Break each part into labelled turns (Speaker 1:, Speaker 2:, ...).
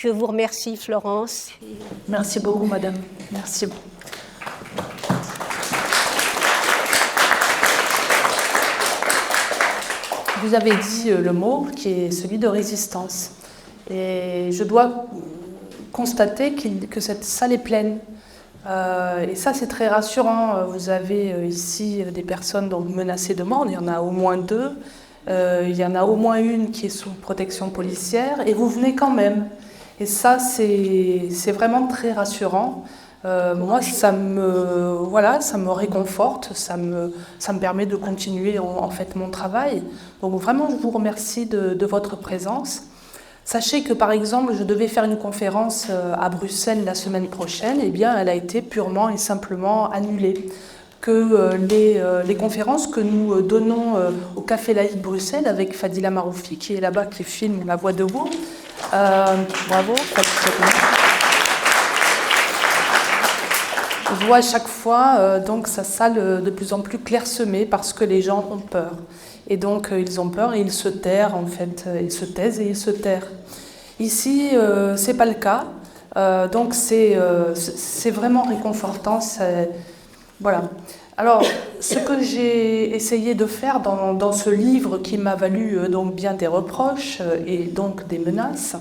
Speaker 1: Je vous remercie, Florence.
Speaker 2: Merci beaucoup, madame. Merci. Vous avez dit le mot qui est celui de résistance. Et je dois constater que cette salle est pleine. Et ça, c'est très rassurant. Vous avez ici des personnes donc menacées de mort. Il y en a au moins 2. Il y en a au moins une qui est sous protection policière. Et vous venez quand même. Et ça, c'est vraiment très rassurant. Moi, ça me réconforte, ça me permet de continuer en fait mon travail. Donc vraiment, je vous remercie de votre présence. Sachez que par exemple, je devais faire une conférence à Bruxelles la semaine prochaine, et bien elle a été purement et simplement annulée. Que les conférences que nous donnons au Café Laïque Bruxelles avec Fadila Maroufi, qui est là-bas, qui filme La Voix debout. Bravo. Je vois à chaque fois donc sa salle de plus en plus clairsemée parce que les gens ont peur. Et donc ils ont peur et ils se taisent en fait. Ils se taisent et ils se tairent. Ici, c'est pas le cas. Donc c'est vraiment réconfortant. Voilà. Alors, ce que j'ai essayé de faire dans ce livre qui m'a valu donc bien des reproches et donc des menaces,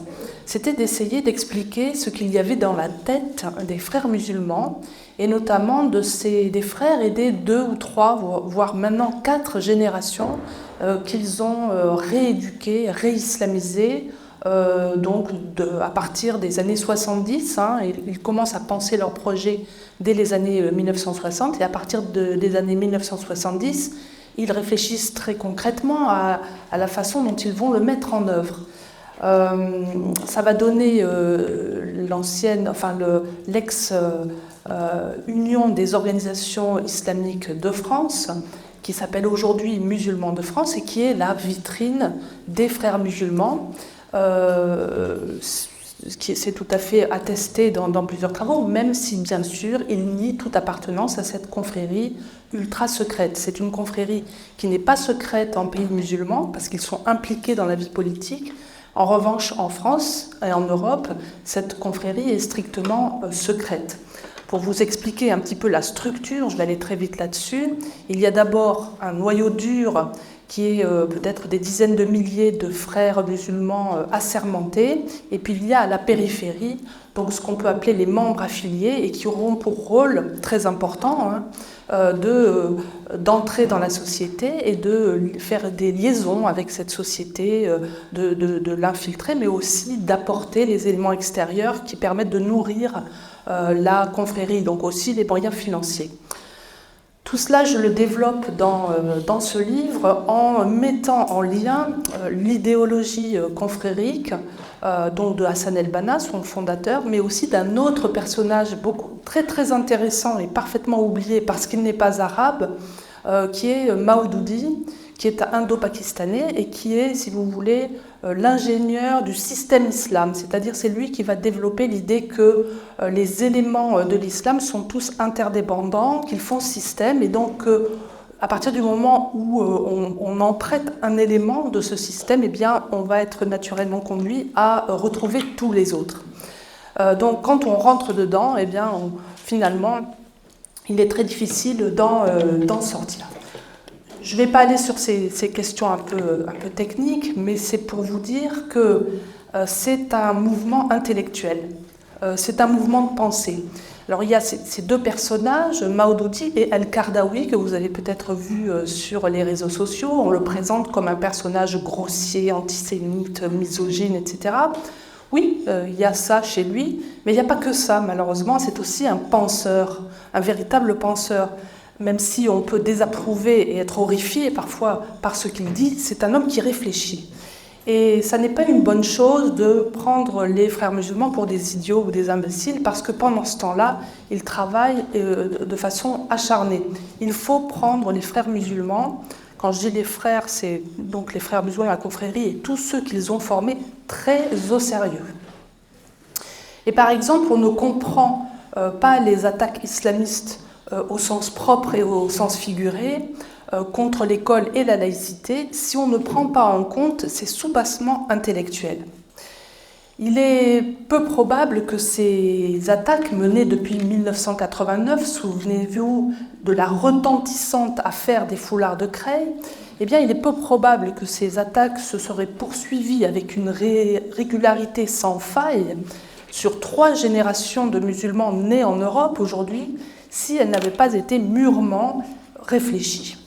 Speaker 2: c'était d'essayer d'expliquer ce qu'il y avait dans la tête des frères musulmans, et notamment des frères et des 2 ou 3, voire maintenant 4 générations qu'ils ont rééduqués, réislamisés, donc à partir des années 70, ils commencent à penser leur projet dès les années 1960, et à partir des années 1970, ils réfléchissent très concrètement à la façon dont ils vont le mettre en œuvre. Ça va donner l'ex-Union des organisations islamiques de France, qui s'appelle aujourd'hui Musulmans de France, et qui est la vitrine des frères musulmans. C'est tout à fait attesté dans plusieurs travaux, même si bien sûr il nie toute appartenance à cette confrérie ultra secrète. C'est une confrérie qui n'est pas secrète en pays musulman parce qu'ils sont impliqués dans la vie politique. En revanche, en France et en Europe, cette confrérie est strictement secrète. Pour vous expliquer un petit peu la structure, je vais aller très vite là-dessus, il y a d'abord un noyau dur qui est peut-être des dizaines de milliers de frères musulmans assermentés, et puis il y a à la périphérie donc ce qu'on peut appeler les membres affiliés, et qui auront pour rôle très important d'entrer dans la société et de faire des liaisons avec cette société, de l'infiltrer, mais aussi d'apporter les éléments extérieurs qui permettent de nourrir la confrérie, donc aussi les moyens financiers. Tout cela, je le développe dans ce livre en mettant en lien l'idéologie confrérique donc de Hassan el-Banna, son fondateur, mais aussi d'un autre personnage très très intéressant et parfaitement oublié parce qu'il n'est pas arabe, qui est Maoudoudi, qui est indo-pakistanais et qui est, si vous voulez, l'ingénieur du système islam. C'est-à-dire c'est lui qui va développer l'idée que les éléments de l'islam sont tous interdépendants, qu'ils font système, et donc à partir du moment où on en prête un élément de ce système, eh bien, on va être naturellement conduit à retrouver tous les autres. Donc quand on rentre dedans, eh bien, finalement, il est très difficile d'en sortir. Je ne vais pas aller sur ces questions un peu techniques, mais c'est pour vous dire que c'est un mouvement intellectuel, c'est un mouvement de pensée. Alors il y a ces 2 personnages, Maoudoudi et El-Kardaoui, que vous avez peut-être vu sur les réseaux sociaux. On le présente comme un personnage grossier, antisémite, misogyne, etc. Oui, il y a ça chez lui, mais il n'y a pas que ça, malheureusement. C'est aussi un penseur, un véritable penseur. Même si on peut désapprouver et être horrifié parfois par ce qu'il dit, c'est un homme qui réfléchit. Et ça n'est pas une bonne chose de prendre les frères musulmans pour des idiots ou des imbéciles, parce que pendant ce temps-là, ils travaillent de façon acharnée. Il faut prendre les frères musulmans, quand je dis les frères, c'est donc les frères musulmans de la confrérie et tous ceux qu'ils ont formés, très au sérieux. Et par exemple, on ne comprend pas les attaques islamistes au sens propre et au sens figuré, contre l'école et la laïcité, si on ne prend pas en compte ces soubassements intellectuels. Il est peu probable que ces attaques menées depuis 1989, souvenez-vous de la retentissante affaire des foulards de Creil, eh bien, il est peu probable que ces attaques se seraient poursuivies avec une régularité sans faille sur 3 générations de musulmans nés en Europe aujourd'hui, si elles n'avaient pas été mûrement réfléchies.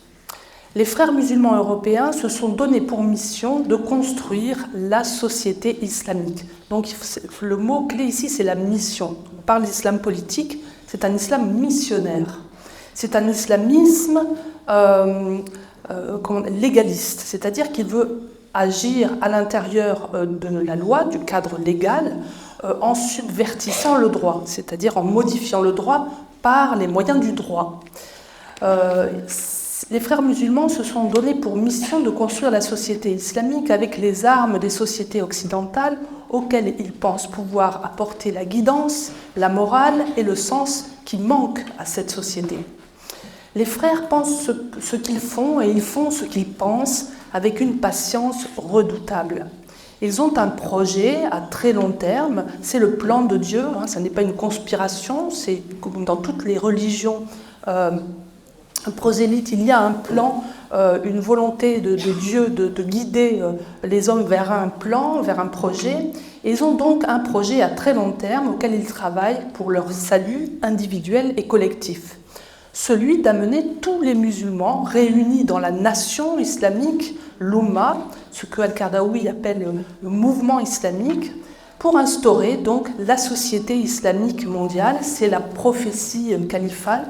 Speaker 2: Les frères musulmans européens se sont donné pour mission de construire la société islamique. Donc le mot-clé ici, c'est la mission. On parle d'islam politique, c'est un islam missionnaire. C'est un islamisme légaliste, c'est-à-dire qu'il veut agir à l'intérieur de la loi, du cadre légal, en subvertissant le droit, c'est-à-dire en modifiant le droit par les moyens du droit. Les frères musulmans se sont donnés pour mission de construire la société islamique avec les armes des sociétés occidentales auxquelles ils pensent pouvoir apporter la guidance, la morale et le sens qui manquent à cette société. Les frères pensent ce qu'ils font et ils font ce qu'ils pensent avec une patience redoutable. Ils ont un projet à très long terme, c'est le plan de Dieu, ça n'est pas une conspiration, c'est comme dans toutes les religions prosélytes, il y a un plan, une volonté de Dieu de guider les hommes vers un plan, vers un projet. Et ils ont donc un projet à très long terme auquel ils travaillent pour leur salut individuel et collectif. Celui d'amener tous les musulmans réunis dans la nation islamique, l'Oumma, ce que Al-Qaradawi appelle le mouvement islamique, pour instaurer donc la société islamique mondiale. C'est la prophétie califale.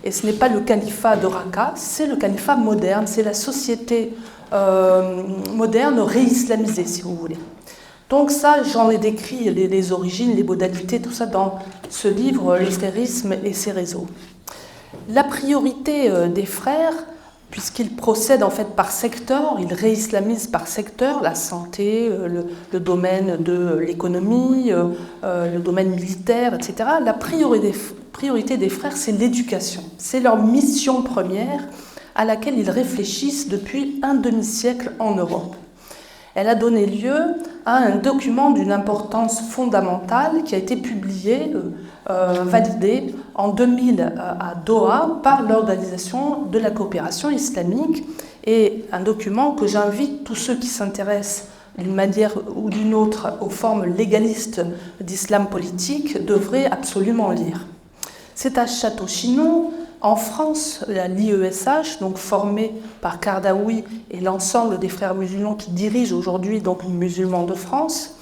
Speaker 2: Et ce n'est pas le califat de Raqqa, c'est le califat moderne, c'est la société moderne réislamisée, si vous voulez. Donc ça, j'en ai décrit les origines, les modalités, tout ça dans ce livre, Le frérisme et ses réseaux. La priorité des frères, puisqu'ils procèdent en fait par secteur, ils réislamisent par secteur, la santé, le domaine de l'économie, le domaine militaire, etc. La priorité des frères, c'est l'éducation. C'est leur mission première à laquelle ils réfléchissent depuis un demi-siècle en Europe. Elle a donné lieu à un document d'une importance fondamentale qui a été publié, validé en 2000 à Doha par l'Organisation de la coopération islamique, et un document que j'invite tous ceux qui s'intéressent d'une manière ou d'une autre aux formes légalistes d'islam politique devraient absolument lire. C'est à Château-Chinon, en France, l'IESH, donc formée par Qaradawi et l'ensemble des frères musulmans qui dirigent aujourd'hui donc les musulmans de France,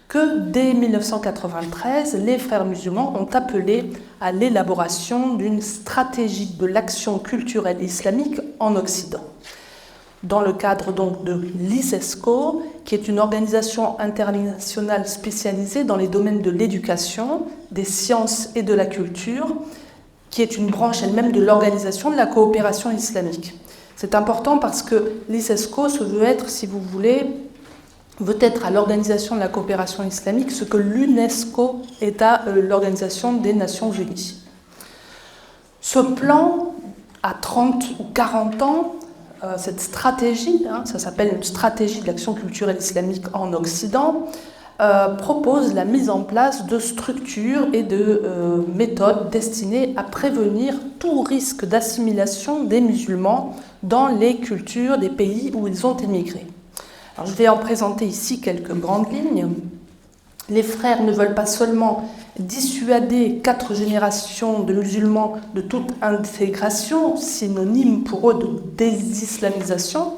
Speaker 2: que dès 1993, les frères musulmans ont appelé à l'élaboration d'une stratégie de l'action culturelle islamique en Occident. Dans le cadre donc de l'ISESCO, qui est une organisation internationale spécialisée dans les domaines de l'éducation, des sciences et de la culture, qui est une branche elle-même de l'Organisation de la coopération islamique. C'est important parce que l'ISESCO se veut être, si vous voulez, veut être à l'Organisation de la coopération islamique ce que l'UNESCO est à l'Organisation des Nations Unies. Ce plan, à 30 ou 40 ans, cette stratégie, ça s'appelle une stratégie de l'action culturelle islamique en Occident, propose la mise en place de structures et de méthodes destinées à prévenir tout risque d'assimilation des musulmans dans les cultures des pays où ils ont émigré. Alors, je vais en présenter ici quelques grandes lignes. Les frères ne veulent pas seulement dissuader 4 générations de musulmans de toute intégration, synonyme pour eux de désislamisation.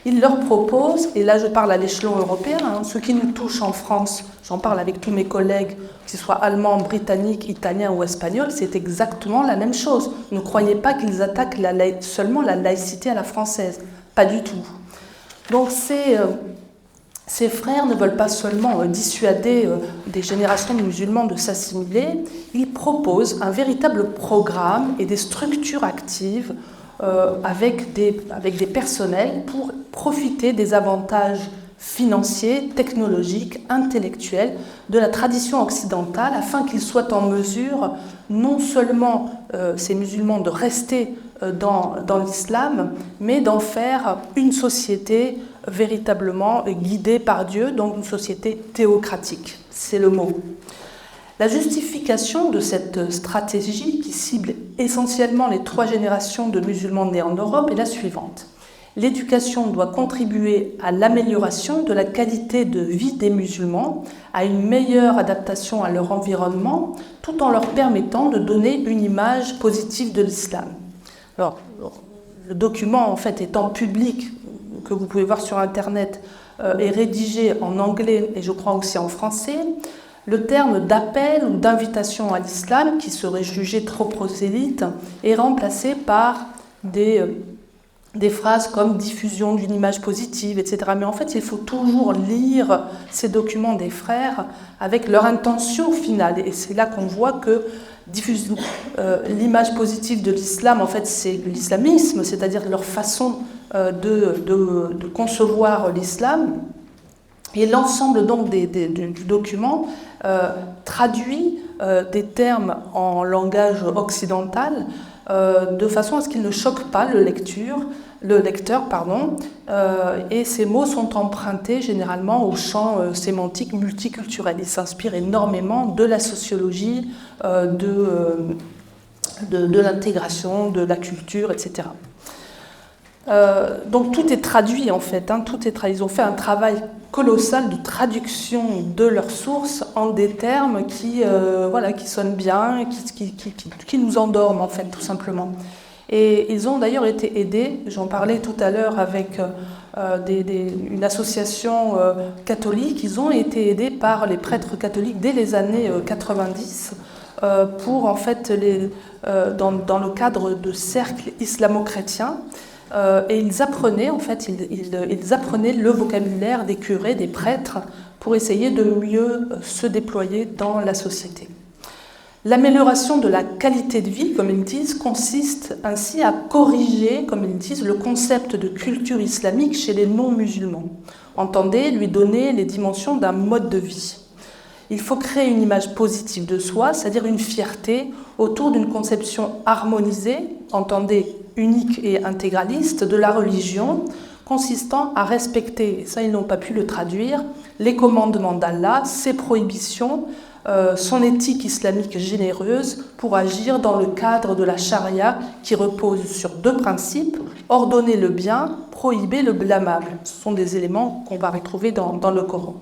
Speaker 2: Ils leur proposent, et là je parle à l'échelon européen, ce qui nous touche en France, j'en parle avec tous mes collègues, que ce soit allemands, britanniques, italiens ou espagnols, c'est exactement la même chose. Ne croyez pas qu'ils attaquent seulement la laïcité à la française, pas du tout. Donc ces frères ne veulent pas seulement dissuader des générations de musulmans de s'assimiler, ils proposent un véritable programme et des structures actives avec des personnels pour profiter des avantages financiers, technologiques, intellectuels de la tradition occidentale afin qu'ils soient en mesure non seulement ces musulmans de rester dans l'islam, mais d'en faire une société véritablement guidée par Dieu, donc une société théocratique, c'est le mot. La justification de cette stratégie, qui cible essentiellement les 3 générations de musulmans nés en Europe, est la suivante. L'éducation doit contribuer à l'amélioration de la qualité de vie des musulmans, à une meilleure adaptation à leur environnement, tout en leur permettant de donner une image positive de l'islam. Alors, le document, en fait, étant public, que vous pouvez voir sur Internet, est rédigé en anglais et je crois aussi en français. Le terme d'appel ou d'invitation à l'islam, qui serait jugé trop prosélyte, est remplacé par des phrases comme diffusion d'une image positive, etc. Mais en fait, il faut toujours lire ces documents des frères avec leur intention finale. Et c'est là qu'on voit que l'image positive de l'islam, en fait, c'est l'islamisme, c'est-à-dire leur façon de concevoir l'islam. Et l'ensemble donc du document traduit des termes en langage occidental de façon à ce qu'il ne choque pas le lecteur, et ces mots sont empruntés généralement au champ sémantique multiculturel. Ils s'inspirent énormément de la sociologie, de l'intégration, de la culture, etc. Donc tout est traduit en fait, tout est traduit. Ils ont fait un travail colossal de traduction de leurs sources en des termes qui sonnent bien, qui nous endorment en fait tout simplement. Et ils ont d'ailleurs été aidés, j'en parlais tout à l'heure avec une association catholique, ils ont été aidés par les prêtres catholiques dès les années 90 pour en fait dans le cadre de cercles islamo-chrétiens. Et ils apprenaient ils apprenaient le vocabulaire des curés, des prêtres, pour essayer de mieux se déployer dans la société. L'amélioration de la qualité de vie, comme ils disent, consiste ainsi à corriger, comme ils disent, le concept de culture islamique chez les non-musulmans. Entendez, lui donner les dimensions d'un mode de vie. Il faut créer une image positive de soi, c'est-à-dire une fierté autour d'une conception harmonisée, entendez, unique et intégraliste, de la religion, consistant à respecter, ça ils n'ont pas pu le traduire, les commandements d'Allah, ses prohibitions, son éthique islamique généreuse pour agir dans le cadre de la charia qui repose sur 2 principes, ordonner le bien, prohiber le blâmable. Ce sont des éléments qu'on va retrouver dans le Coran.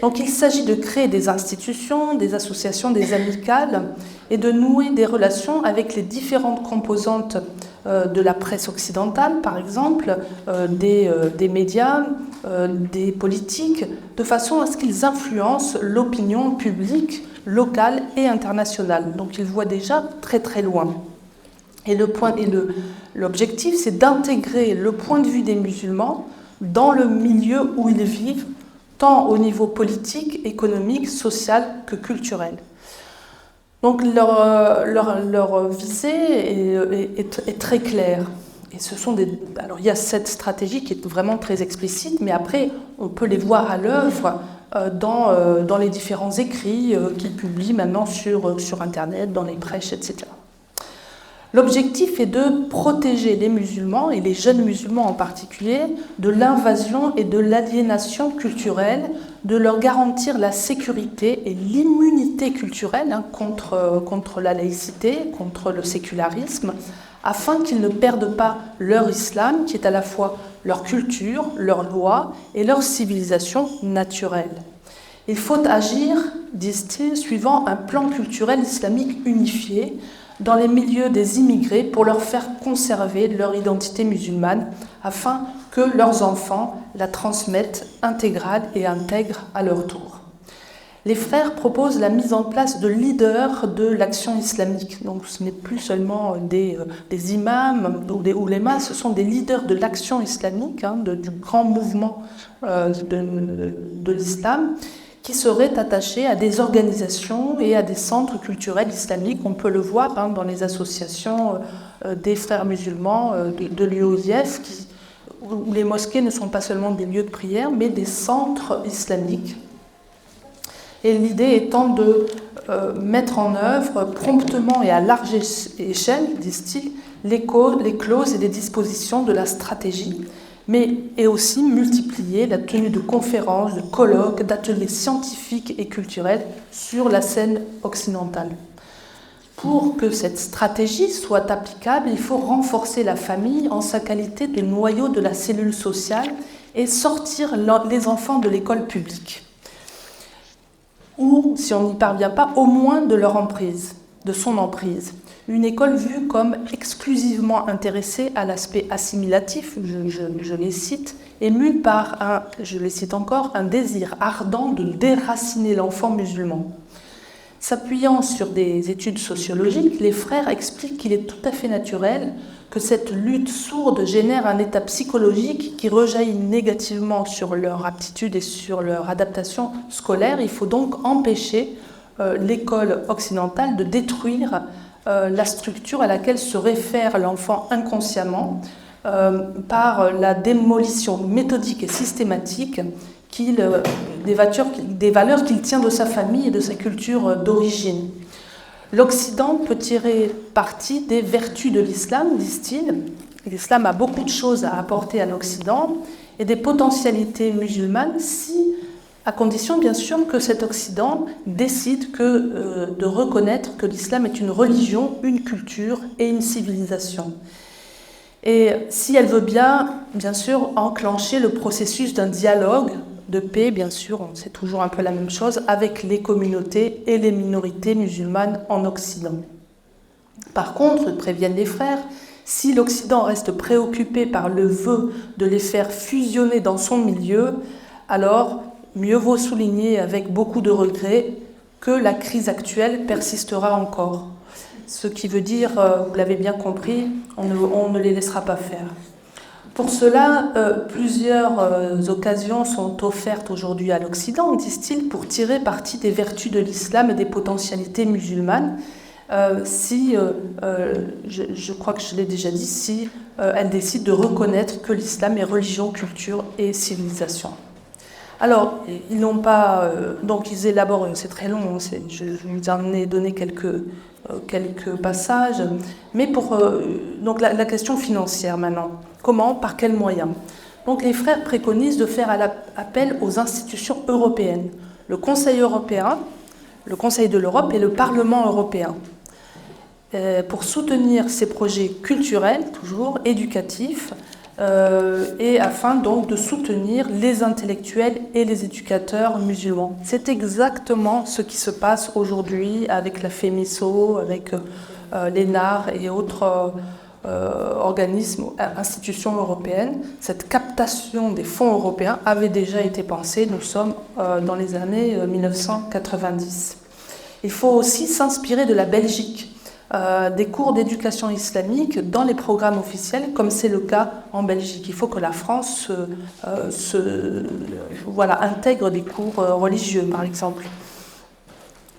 Speaker 2: Donc il s'agit de créer des institutions, des associations, des amicales et de nouer des relations avec les différentes composantes de la presse occidentale, par exemple, des médias, des politiques, de façon à ce qu'ils influencent l'opinion publique locale et internationale. Donc ils voient déjà très très loin. Et l'objectif, c'est d'intégrer le point de vue des musulmans dans le milieu où ils vivent, tant au niveau politique, économique, social que culturel. Donc leur visée est très claire. Et alors il y a cette stratégie qui est vraiment très explicite, mais après on peut les voir à l'œuvre dans les différents écrits qu'ils publient maintenant sur Internet, dans les prêches, etc. L'objectif est de protéger les musulmans, et les jeunes musulmans en particulier, de l'invasion et de l'aliénation culturelle, de leur garantir la sécurité et l'immunité culturelle contre la laïcité, contre le sécularisme, afin qu'ils ne perdent pas leur islam, qui est à la fois leur culture, leurs lois et leur civilisation naturelle. Il faut agir, disent-ils, suivant un plan culturel islamique unifié, dans les milieux des immigrés pour leur faire conserver leur identité musulmane afin que leurs enfants la transmettent intégrale et intègrent à leur tour. Les frères proposent la mise en place de leaders de l'action islamique. Donc ce n'est plus seulement des imams ou des oulémas, ce sont des leaders de l'action islamique, du grand mouvement de l'islam, qui seraient attachés à des organisations et à des centres culturels islamiques. On peut le voir dans les associations des frères musulmans de l'UOIF, où les mosquées ne sont pas seulement des lieux de prière, mais des centres islamiques. Et l'idée étant de mettre en œuvre promptement et à large échelle, disent-ils, les clauses et les dispositions de la stratégie. et aussi multiplier la tenue de conférences, de colloques, d'ateliers scientifiques et culturels sur la scène occidentale. Pour que cette stratégie soit applicable, il faut renforcer la famille en sa qualité de noyau de la cellule sociale et sortir les enfants de l'école publique. Ou, si on n'y parvient pas, au moins de leur emprise, de son emprise. Une école vue comme exclusivement intéressée à l'aspect assimilatif, je les cite, et mue par je les cite encore, un désir ardent de déraciner l'enfant musulman. S'appuyant sur des études sociologiques, les frères expliquent qu'il est tout à fait naturel que cette lutte sourde génère un état psychologique qui rejaillit négativement sur leur aptitude et sur leur adaptation scolaire. Il faut donc empêcher l'école occidentale de détruire la structure à laquelle se réfère l'enfant inconsciemment par la démolition méthodique et systématique des valeurs qu'il tient de sa famille et de sa culture d'origine. L'Occident peut tirer parti des vertus de l'islam, disent-ils. L'islam a beaucoup de choses à apporter à l'Occident et des potentialités musulmanes, à condition bien sûr que cet Occident décide de reconnaître que l'islam est une religion, une culture et une civilisation. Et si elle veut bien sûr, enclencher le processus d'un dialogue de paix, bien sûr, c'est toujours un peu la même chose, avec les communautés et les minorités musulmanes en Occident. Par contre, préviennent les frères, si l'Occident reste préoccupé par le vœu de les faire fusionner dans son milieu, alors mieux vaut souligner avec beaucoup de regret que la crise actuelle persistera encore. Ce qui veut dire, vous l'avez bien compris, on ne les laissera pas faire. Pour cela, plusieurs occasions sont offertes aujourd'hui à l'Occident, disent-ils, pour tirer parti des vertus de l'islam et des potentialités musulmanes, je crois que je l'ai déjà dit, si elles décident de reconnaître que l'islam est religion, culture et civilisation. Alors, ils n'ont pas... donc, ils élaborent, c'est très long, je vous en ai donné quelques passages, mais donc la question financière maintenant. Comment, par quels moyens? Donc les frères préconisent de faire appel aux institutions européennes, le Conseil européen, le Conseil de l'Europe et le Parlement européen, pour soutenir ces projets culturels, toujours éducatifs, et afin donc de soutenir les intellectuels et les éducateurs musulmans. C'est exactement ce qui se passe aujourd'hui avec la FEMISO, avec l'ENAR et autres organismes, institutions européennes. Cette captation des fonds européens avait déjà été pensée, nous sommes dans les années 1990. Il faut aussi s'inspirer de la Belgique, des cours d'éducation islamique dans les programmes officiels, comme c'est le cas en Belgique. Il faut que la France intègre des cours religieux, par exemple.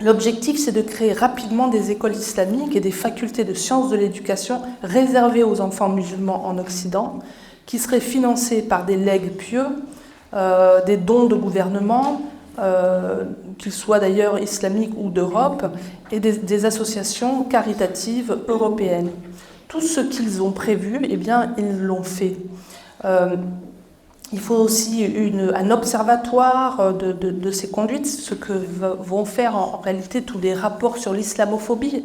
Speaker 2: L'objectif, c'est de créer rapidement des écoles islamiques et des facultés de sciences de l'éducation réservées aux enfants musulmans en Occident, qui seraient financées par des legs pieux, des dons de gouvernement, qu'ils soient d'ailleurs islamiques ou d'Europe, et des associations caritatives européennes. Tout ce qu'ils ont prévu, eh bien, ils l'ont fait. Il faut aussi un observatoire de ces conduites, ce que vont faire en réalité tous les rapports sur l'islamophobie.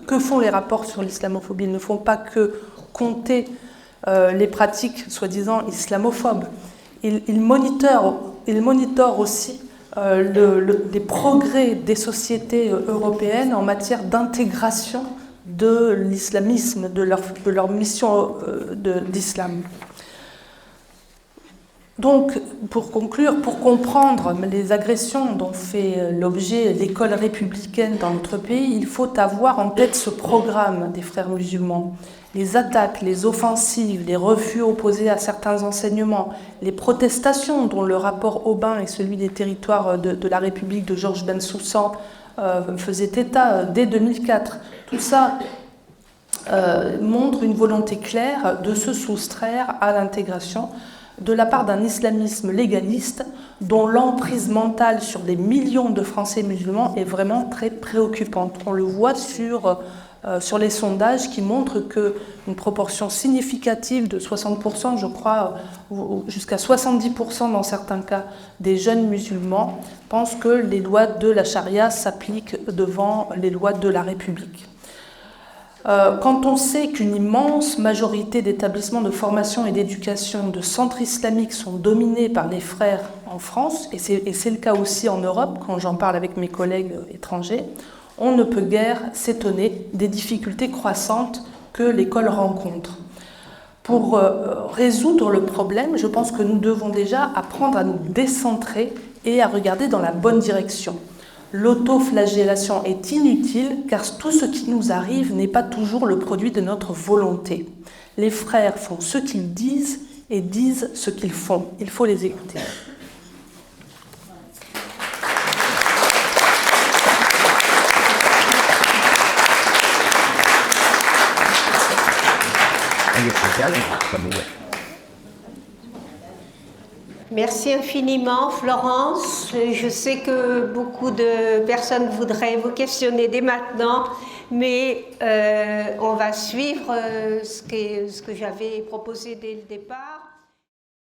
Speaker 2: Que font les rapports sur l'islamophobie? Ils ne font pas que compter les pratiques soi-disant islamophobes. Ils monitorent aussi les progrès des sociétés européennes en matière d'intégration de l'islamisme, de leur mission d'islam. Donc, pour conclure, pour comprendre les agressions dont fait l'objet l'école républicaine dans notre pays, il faut avoir en tête ce programme des frères musulmans. Les attaques, les offensives, les refus opposés à certains enseignements, les protestations dont le rapport Aubin et celui des territoires de la République de Georges Bensoussan faisaient état dès 2004. Tout ça montre une volonté claire de se soustraire à l'intégration de la part d'un islamisme légaliste dont l'emprise mentale sur des millions de Français musulmans est vraiment très préoccupante. On le voit sur sur les sondages qui montrent qu'une proportion significative de 60%, je crois, ou jusqu'à 70% dans certains cas, des jeunes musulmans pensent que les lois de la charia s'appliquent devant les lois de la République. Quand on sait qu'une immense majorité d'établissements de formation et d'éducation de centres islamiques sont dominés par les frères en France, et c'est le cas aussi en Europe, quand j'en parle avec mes collègues étrangers, on ne peut guère s'étonner des difficultés croissantes que l'école rencontre. Pour résoudre le problème, je pense que nous devons déjà apprendre à nous décentrer et à regarder dans la bonne direction. L'autoflagellation est inutile car tout ce qui nous arrive n'est pas toujours le produit de notre volonté. Les frères font ce qu'ils disent et disent ce qu'ils font. Il faut les écouter.
Speaker 1: Merci infiniment, Florence. Je sais que beaucoup de personnes voudraient vous questionner dès maintenant, mais on va suivre ce que j'avais proposé dès le départ.